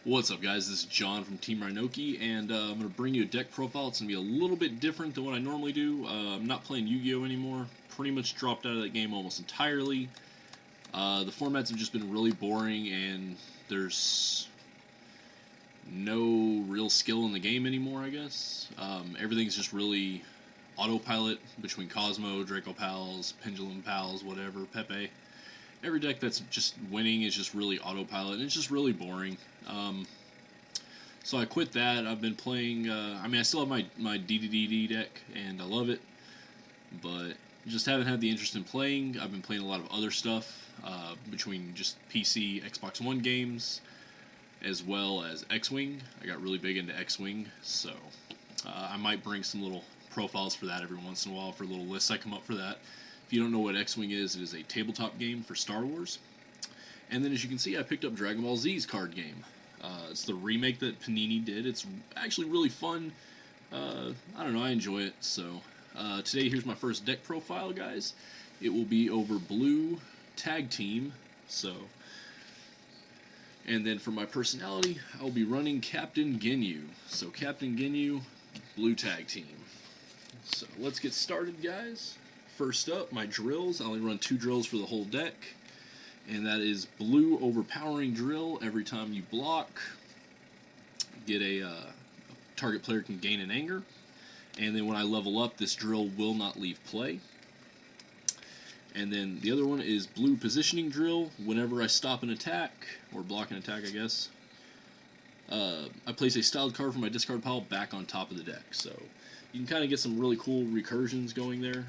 What's up, guys? This is John from Team Rinoki, and I'm going to bring you a deck profile. It's going to be a little bit different than what I normally do. I'm not playing Yu-Gi-Oh! Anymore. Pretty much dropped out of that game almost entirely. The formats have just been really boring, and there's no real skill in the game anymore, I guess. Everything's just really autopilot between Cosmo, Draco Pals, Pendulum Pals, whatever, Pepe. Every deck that's just winning is just really autopilot, and it's just really boring. So I quit that. I've been playing, I still have my DDD deck, and I love it, but just haven't had the interest in playing. I've been playing a lot of other stuff, between just PC, Xbox One games, as well as X-Wing. I got really big into X-Wing, so I might bring some little profiles for that every once in a while, for little lists I come up for that. If you don't know what X-Wing is, it is a tabletop game for Star Wars. And then, as you can see, I picked up Dragon Ball Z's card game. It's the remake that Panini did. It's actually really fun. I don't know, I enjoy it. So today, here's my first deck profile, guys. It will be over blue Tag Team. And then for my personality, I'll be running Captain Ginyu. So Captain Ginyu, blue Tag Team. So let's get started, guys. First up, my drills. I only run 2 drills for the whole deck, and that is blue overpowering drill. Every time you block, get a target player can gain an anger, and then when I level up, this drill will not leave play. And then the other one is blue positioning drill. Whenever I stop an attack, or block an attack, I guess, I place a styled card from my discard pile back on top of the deck. So you can kind of get some really cool recursions going there,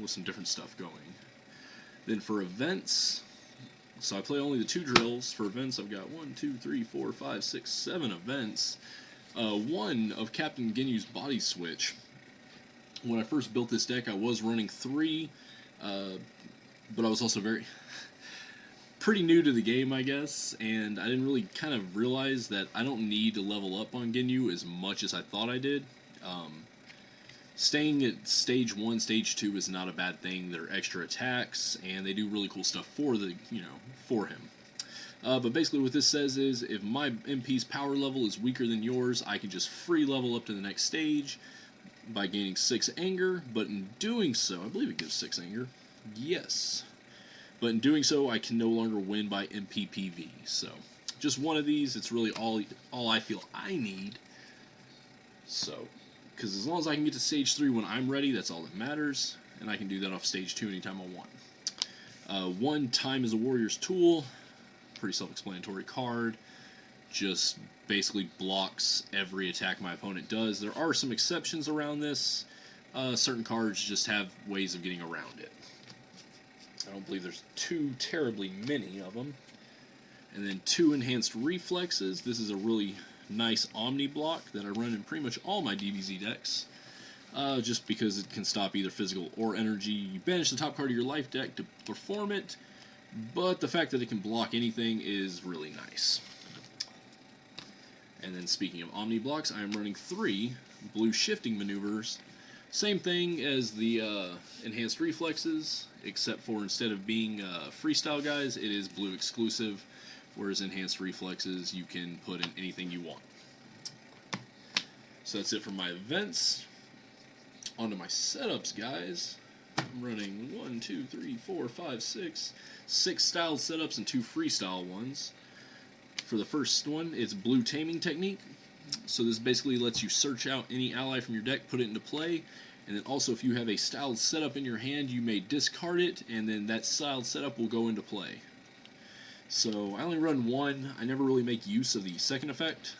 with some different stuff going. Then for events, so I play only the 2 drills. For events, I've got 1, 2, 3, 4, 5, 6, 7 events. One of Captain Ginyu's Body Switch. When I first built this deck, I was running 3, but I was also pretty new to the game, I guess, and I didn't really kind of realize that I don't need to level up on Ginyu as much as I thought I did. Staying at stage 1, stage 2 is not a bad thing. They're extra attacks, and they do really cool stuff for for him. But basically what this says is, if my MP's power level is weaker than yours, I can just free level up to the next stage by gaining 6 anger, but in doing so, I believe it gives 6 anger. Yes. But in doing so, I can no longer win by MPPV. So, just one of these, it's really all I feel I need. So, because as long as I can get to stage 3 when I'm ready, that's all that matters, and I can do that off stage 2 anytime I want. 1, time is a warrior's tool. Pretty self-explanatory card. Just basically blocks every attack my opponent does. There are some exceptions around this. Certain cards just have ways of getting around it. I don't believe there's too terribly many of them. And then 2 enhanced reflexes. This is a really nice Omni block that I run in pretty much all my DBZ decks, just because it can stop either physical or energy. You banish the top card of your life deck to perform it, but the fact that it can block anything is really nice. And then speaking of Omni blocks, I am running 3 blue shifting maneuvers. Same thing as the enhanced reflexes, except for instead of being freestyle guys, it is blue exclusive. Whereas enhanced reflexes, you can put in anything you want. So that's it for my events. On to my setups, guys. I'm running 1, 2, 3, 4, 5, 6 styled setups and 2 freestyle ones. For the first one, it's blue Taming technique. So this basically lets you search out any ally from your deck, put it into play, and then also if you have a styled setup in your hand, you may discard it, and then that styled setup will go into play. So I only run 1. I never really make use of the second effect.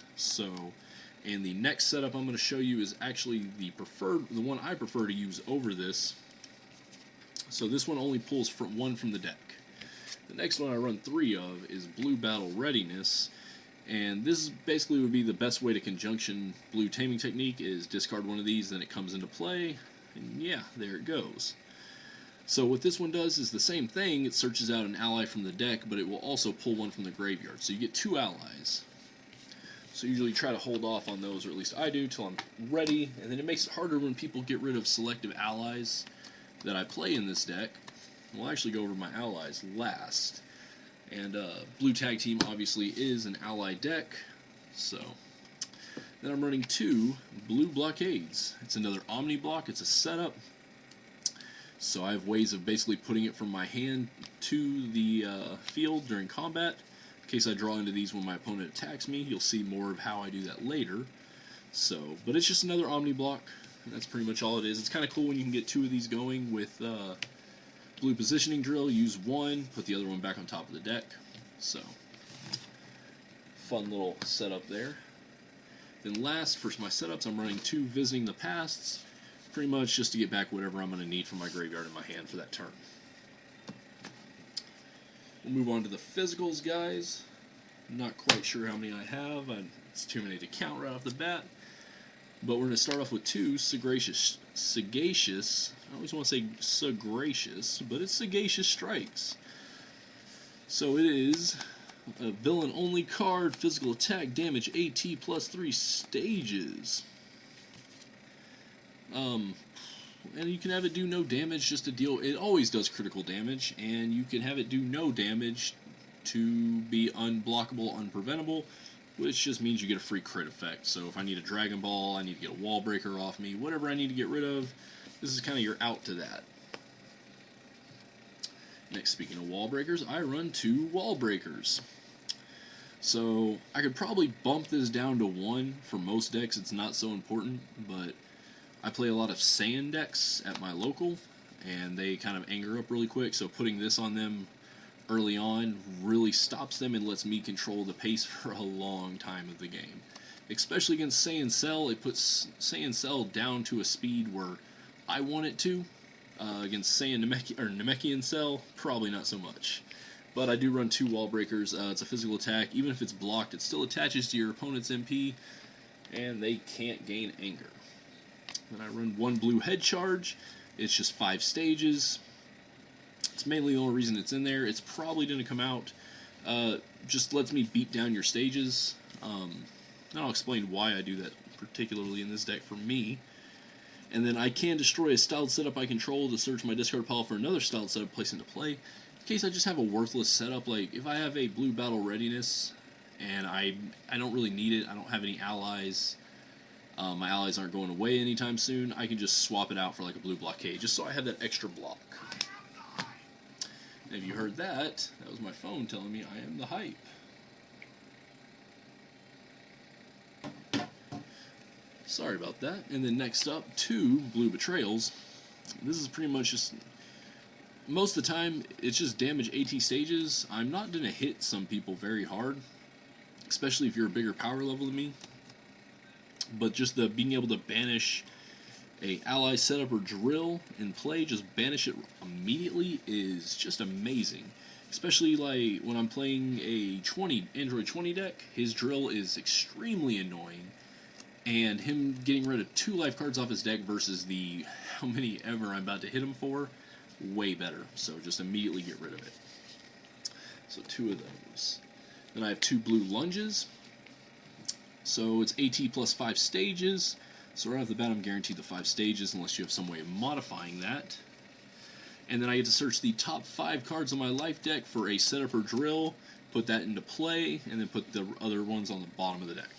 And the next setup I'm going to show you is actually the one I prefer to use over this. So this one only pulls from 1 from the deck. The next one I run 3 of is blue Battle Readiness, and this basically would be the best way to conjunction blue Taming technique, is discard one of these, then it comes into play, and yeah, there it goes. So what this one does is the same thing. It searches out an ally from the deck, but it will also pull 1 from the graveyard. So you get 2 allies. So usually try to hold off on those, or at least I do, till I'm ready. And then it makes it harder when people get rid of selective allies that I play in this deck. We'll actually go over my allies last. And Blue Tag Team obviously is an ally deck, So then I'm running 2 blue blockades. It's another Omni block. It's a setup. So I have ways of basically putting it from my hand to the field during combat. In case I draw into these when my opponent attacks me, you'll see more of how I do that later. So, but it's just another Omni block. That's pretty much all it is. It's kind of cool when you can get 2 of these going with blue positioning drill. Use one, put the other one back on top of the deck. So, fun little setup there. Then last, for my setups, I'm running 2 Visiting the Pasts. Pretty much just to get back whatever I'm going to need from my graveyard in my hand for that turn. We'll move on to the physicals, guys. I'm not quite sure how many I have. It's too many to count right off the bat. But we're going to start off with 2 Sagacious. I always want to say Sagacious, but it's Sagacious Strikes. So it is a villain-only card, physical attack, damage, AT plus 3 stages. And you can have it do no damage just to deal. It always does critical damage, and you can have it do no damage to be unblockable, unpreventable, which just means you get a free crit effect. So if I need a Dragon Ball, I need to get a Wall Breaker off me, whatever I need to get rid of, this is kind of your out to that. Next, speaking of Wall Breakers, I run 2 Wall Breakers. So I could probably bump this down to 1 for most decks. It's not so important, but I play a lot of sand decks at my local, and they kind of anger up really quick, so putting this on them early on really stops them and lets me control the pace for a long time of the game. Especially against Saiyan Cell, it puts Saiyan Cell down to a speed where I want it to. Against Saiyan Namekian Cell, probably not so much. But I do run 2 Wall Breakers. It's a physical attack. Even if it's blocked, it still attaches to your opponent's MP, and they can't gain anger. Then I run 1 blue head charge. It's just 5 stages. It's mainly the only reason it's in there. It's probably going to come out. Just lets me beat down your stages. And I'll explain why I do that, particularly in this deck for me. And then I can destroy a styled setup I control to search my discard pile for another styled setup placed into play. In case I just have a worthless setup, like if I have a blue battle readiness and I don't really need it, I don't have any allies, my allies aren't going away anytime soon, I can just swap it out for like a blue blockade, just so I have that extra block. And if you heard that, that was my phone telling me I am the hype. Sorry about that. And then next up, 2 blue betrayals. This is pretty much just, most of the time, it's just damage AT stages. I'm not going to hit some people very hard, especially if you're a bigger power level than me. But just the being able to banish a ally setup or drill in play, just banish it immediately, is just amazing. Especially like when I'm playing a Android 20 deck, his drill is extremely annoying. And him getting rid of 2 life cards off his deck versus the how many ever I'm about to hit him for, way better. So just immediately get rid of it. So 2 of those. Then I have 2 blue lunges. So it's AT plus 5 stages. So right off the bat I'm guaranteed the 5 stages unless you have some way of modifying that. And then I get to search the top 5 cards on my life deck for a setup or drill, put that into play, and then put the other ones on the bottom of the deck.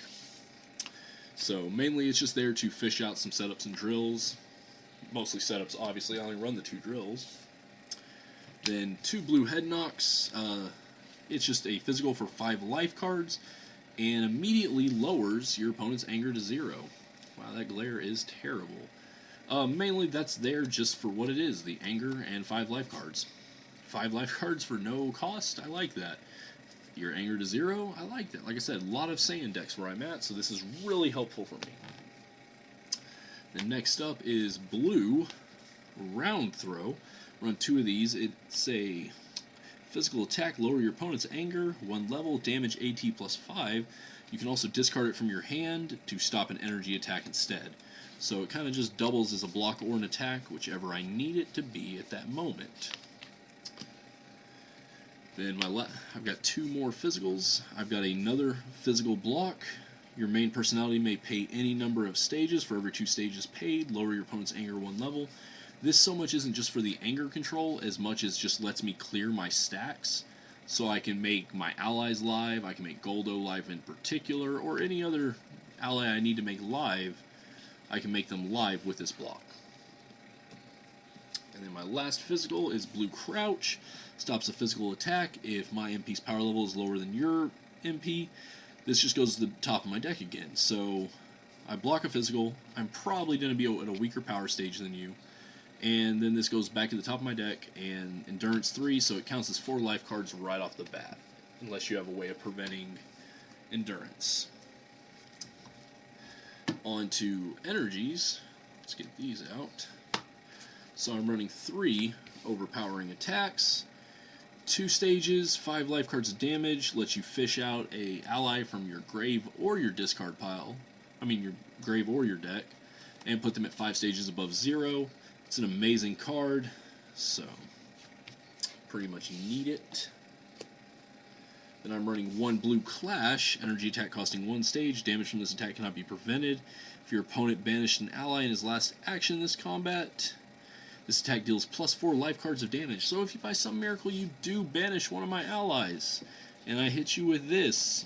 So mainly it's just there to fish out some setups and drills. Mostly setups, obviously. I only run the 2 drills. Then 2 blue head knocks. It's just a physical for 5 life cards, and immediately lowers your opponent's anger to 0. Wow, that glare is terrible. Mainly that's there just for what it is, the anger and 5 life cards. 5 life cards for no cost, I like that. Your anger to 0, I like that. Like I said, a lot of Saiyan decks where I'm at, so this is really helpful for me. The next up is blue round throw. Run 2 of these. It's a physical attack, lower your opponent's anger, 1 level, damage AT plus 5. You can also discard it from your hand to stop an energy attack instead. So it kind of just doubles as a block or an attack, whichever I need it to be at that moment. Then I've got 2 more physicals. I've got another physical block. Your main personality may pay any number of stages. For every 2 stages paid, lower your opponent's anger 1 level. This so much isn't just for the anger control as much as just lets me clear my stacks. So I can make my allies live, I can make Goldo live in particular, or any other ally I need to make live, I can make them live with this block. And then my last physical is Blue Crouch. Stops a physical attack if my MP's power level is lower than your MP. This just goes to the top of my deck again. So I block a physical. I'm probably going to be at a weaker power stage than you. And then this goes back to the top of my deck, and Endurance 3, so it counts as 4 life cards right off the bat, unless you have a way of preventing Endurance. On to energies. Let's get these out. So I'm running 3 overpowering attacks, 2 stages, 5 life cards of damage, lets you fish out a ally from your grave or your discard pile, your grave or your deck, and put them at 5 stages above 0. It's an amazing card, so pretty much need it. Then I'm running 1 Blue Clash, energy attack costing 1 stage. Damage from this attack cannot be prevented. If your opponent banished an ally in his last action in this combat, this attack deals +4 life cards of damage. So if you, by some miracle, you do banish one of my allies, and I hit you with this,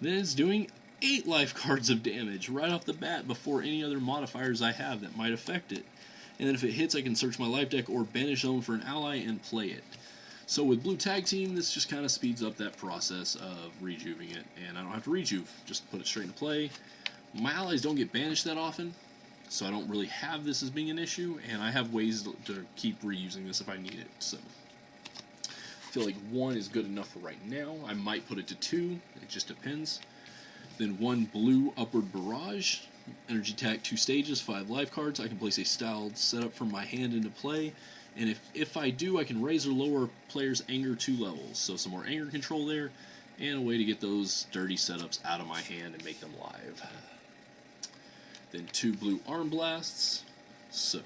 then it's doing 8 life cards of damage right off the bat before any other modifiers I have that might affect it. And then if it hits, I can search my life deck or banish zone for an ally and play it. So with Blue Tag Team, this just kind of speeds up that process of rejuving it, and I don't have to rejuve, just put it straight into play. My allies don't get banished that often, so I don't really have this as being an issue, and I have ways to keep reusing this if I need it. So I feel like 1 is good enough for right now. I might put it to 2, it just depends. Then 1 Blue Upward Barrage. Energy attack 2 stages, 5 life cards. I can place a styled setup from my hand into play, and if I do, I can raise or lower players' anger 2 levels. So some more anger control there, and a way to get those dirty setups out of my hand and make them live. Then 2 Blue Arm Blasts. So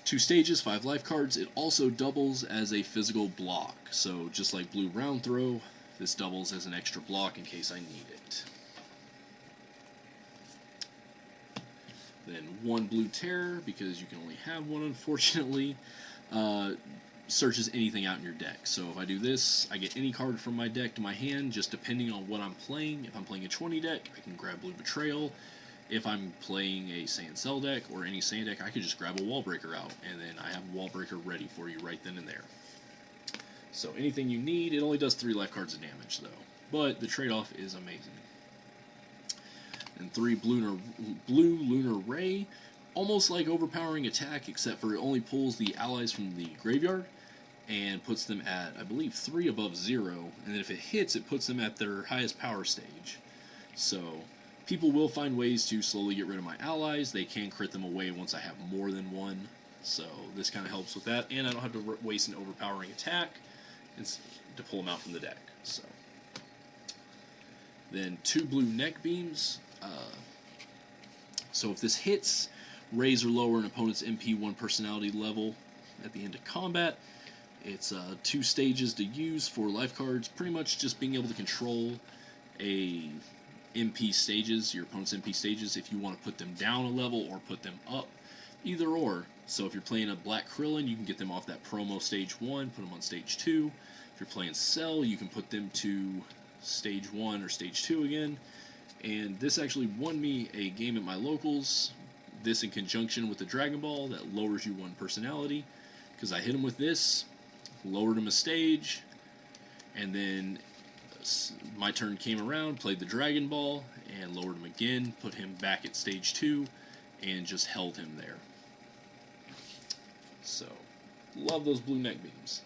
2 stages, 5 life cards. It also doubles as a physical block. So just like Blue Round Throw, this doubles as an extra block in case I need it. Then 1 Blue Terror, because you can only have 1 unfortunately, searches anything out in your deck. So if I do this, I get any card from my deck to my hand, just depending on what I'm playing. If I'm playing a 20 deck, I can grab Blue Betrayal. If I'm playing a Sand Cell deck or any Sand deck, I could just grab a Wall Breaker out, and then I have Wall Breaker ready for you right then and there. So anything you need. It only does 3 life cards of damage though, but the trade-off is amazing. And 3 Blue Lunar Ray, almost like overpowering attack, except for it only pulls the allies from the graveyard and puts them at, I believe, 3 above 0, and then if it hits, it puts them at their highest power stage. So people will find ways to slowly get rid of my allies. They can crit them away once I have more than 1, so this kind of helps with that, and I don't have to waste an overpowering attack to pull them out from the deck. So then 2 Blue Neckbeams. So if this hits, raise or lower an opponent's MP 1 personality level at the end of combat. It's 2 stages to use, 4 life cards. Pretty much just being able to control a MP stages, your opponent's MP stages, if you want to put them down a level or put them up, either or. So if you're playing a Black Krillin, you can get them off that promo stage 1, put them on stage 2. If you're playing Cell, you can put them to stage 1 or stage 2 again. And this actually won me a game at my locals. This in conjunction with the Dragon Ball that lowers you 1 personality, because I hit him with this, lowered him a stage, and then my turn came around, played the Dragon Ball, and lowered him again, put him back at stage 2, and just held him there. So, love those Blue Neckbeams.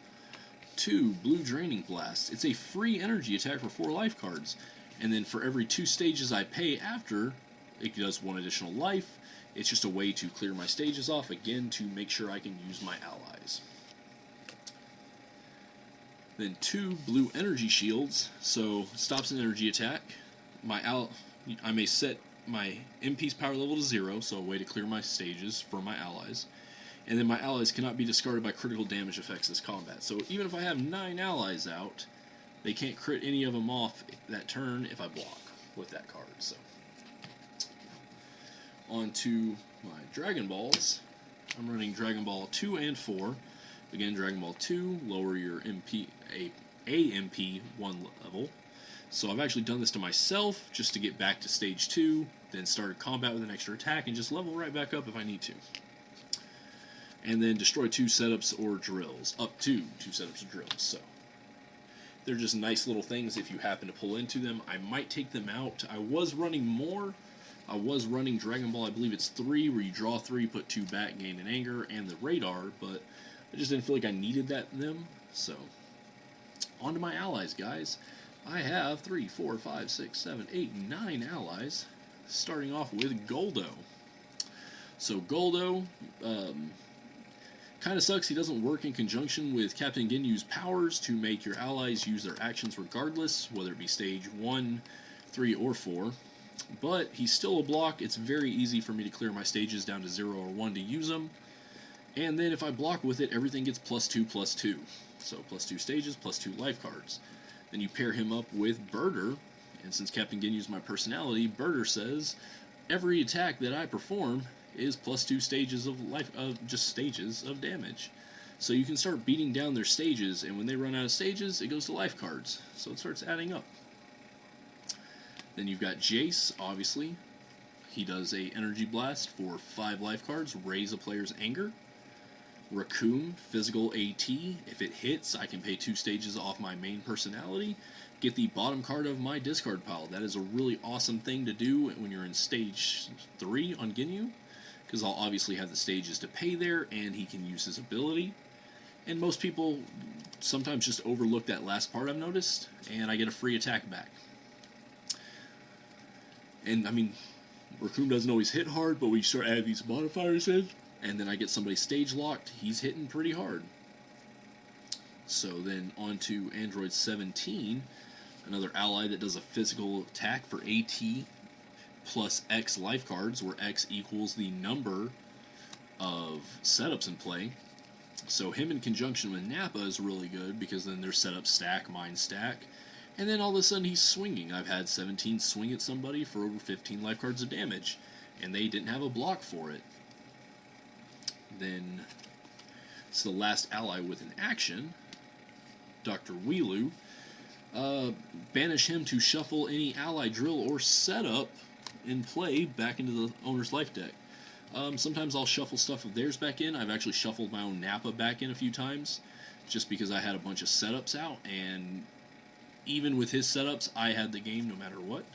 2 Blue Draining Blast. It's a free energy attack for 4 life cards. And then for every 2 stages I pay after, it does 1 additional life. It's just a way to clear my stages off, again, to make sure I can use my allies. Then 2 Blue Energy Shields. So, stops an energy attack. I may set my MP's power level to 0, so a way to clear my stages for my allies. And then my allies cannot be discarded by critical damage effects this combat. So even if I have 9 allies out, they can't crit any of them off that turn if I block with that card. So, on to my Dragon Balls. I'm running Dragon Ball 2 and 4. Again, Dragon Ball 2, lower your MP one level. So I've actually done this to myself just to get back to stage 2, then start combat with an extra attack, and just level right back up if I need to. And then destroy 2 setups or drills, up to 2 setups or drills. So they're just nice little things if you happen to pull into them. I might take them out. I was running more. I was running Dragon Ball, I believe it's 3, where you draw 3, put 2 back, gain an anger, and the radar, but I just didn't feel like I needed that in them. So, on to my allies, guys. I have 3, 4, 5, 6, 7, 8, 9 allies, starting off with Goldo. So Goldo, kind of sucks he doesn't work in conjunction with Captain Ginyu's powers to make your allies use their actions regardless, whether it be stage 1, 3, or 4. But he's still a block. It's very easy for me to clear my stages down to 0 or 1 to use them. And then if I block with it, everything gets +2/+2. So +2 stages, +2 life cards. Then you pair him up with Birder, and since Captain Ginyu is my personality, Birder says every attack that I perform is +2 stages of life, just stages of damage. So you can start beating down their stages, and when they run out of stages, it goes to life cards. So it starts adding up. Then you've got Jace, obviously. He does a energy blast for 5 life cards, raise a player's anger. Raccoon, physical AT. If it hits, I can pay 2 stages off my main personality. Get the bottom card of my discard pile. That is a really awesome thing to do when you're in stage 3 on Ginyu, because I'll obviously have the stages to pay there, and he can use his ability. And most people sometimes just overlook that last part, I've noticed, and I get a free attack back. And, I mean, Raccoon doesn't always hit hard, but we start adding these modifiers in, and then I get somebody stage locked, he's hitting pretty hard. So then on to Android 17, another ally that does a physical attack for AT plus X life cards, where X equals the number of setups in play. So him in conjunction with Nappa is really good, because then their setup stack, mine stack. And then all of a sudden he's swinging. I've had 17 swing at somebody for over 15 life cards of damage, and they didn't have a block for it. Then it's the last ally with an action, Dr. Wheelu. Banish him to shuffle any ally, drill, or setup in play back into the owner's life deck. Sometimes I'll shuffle stuff of theirs back in. I've actually shuffled my own Nappa back in a few times, just because I had a bunch of setups out, and even with his setups, I had the game no matter what.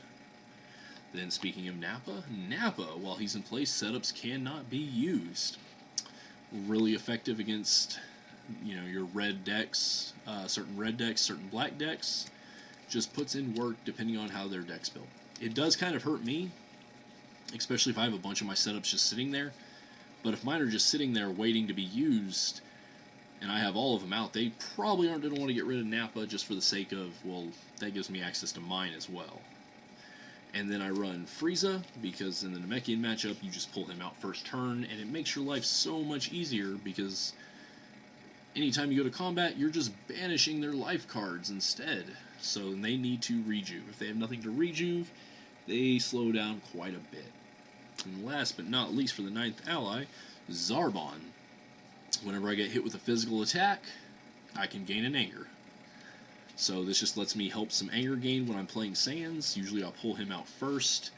Then speaking of Nappa, while he's in place, setups cannot be used. Really effective against, you know, your red decks, certain red decks, certain black decks. Just puts in work depending on how their deck's built. It does kind of hurt me, especially if I have a bunch of my setups just sitting there. But if mine are just sitting there waiting to be used, and I have all of them out, they probably aren't going to want to get rid of Nappa just for the sake of, well, that gives me access to mine as well. And then I run Frieza, because in the Namekian matchup, you just pull him out first turn, and it makes your life so much easier, because anytime you go to combat, you're just banishing their life cards instead. So they need to rejuve. If they have nothing to rejuve, they slow down quite a bit. And last but not least, for the 9th ally, Zarbon. Whenever I get hit with a physical attack, I can gain an anger. So this just lets me help some anger gain when I'm playing Saiyans. Usually I'll pull him out first.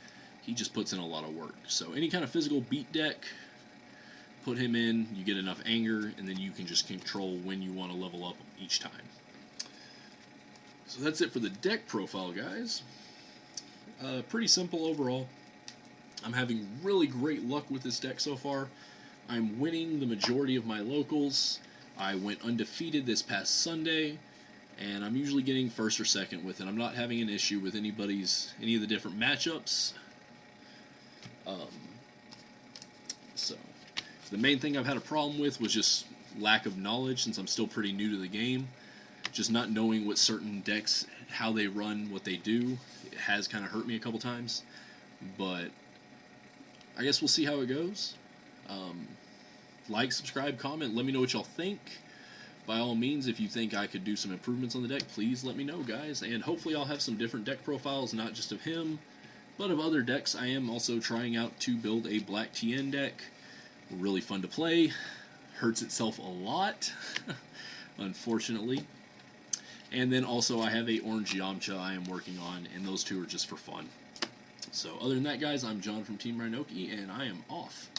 He just puts in a lot of work. So any kind of physical beat deck, put him in, you get enough anger, and then you can just control when you want to level up each time. So that's it for the deck profile, guys. Pretty simple overall. I'm having really great luck with this deck so far. I'm winning the majority of my locals. I went undefeated this past Sunday, and I'm usually getting first or second with it. I'm not having an issue with any of the different matchups. So the main thing I've had a problem with was just lack of knowledge, since I'm still pretty new to the game. Just not knowing what certain decks, how they run, what they do, it has kind of hurt me a couple times. But I guess we'll see how it goes. Like, subscribe, comment, let me know what y'all think. By all means, if you think I could do some improvements on the deck, please let me know, guys. And hopefully I'll have some different deck profiles, not just of him, but of other decks. I am also trying out to build a Black TN deck. Really fun to play. hurts itself a lot, unfortunately. And then also I have a orange Yamcha I am working on, and those two are just for fun. So other than that, guys, I'm John from Team Rhinoki, and I am off.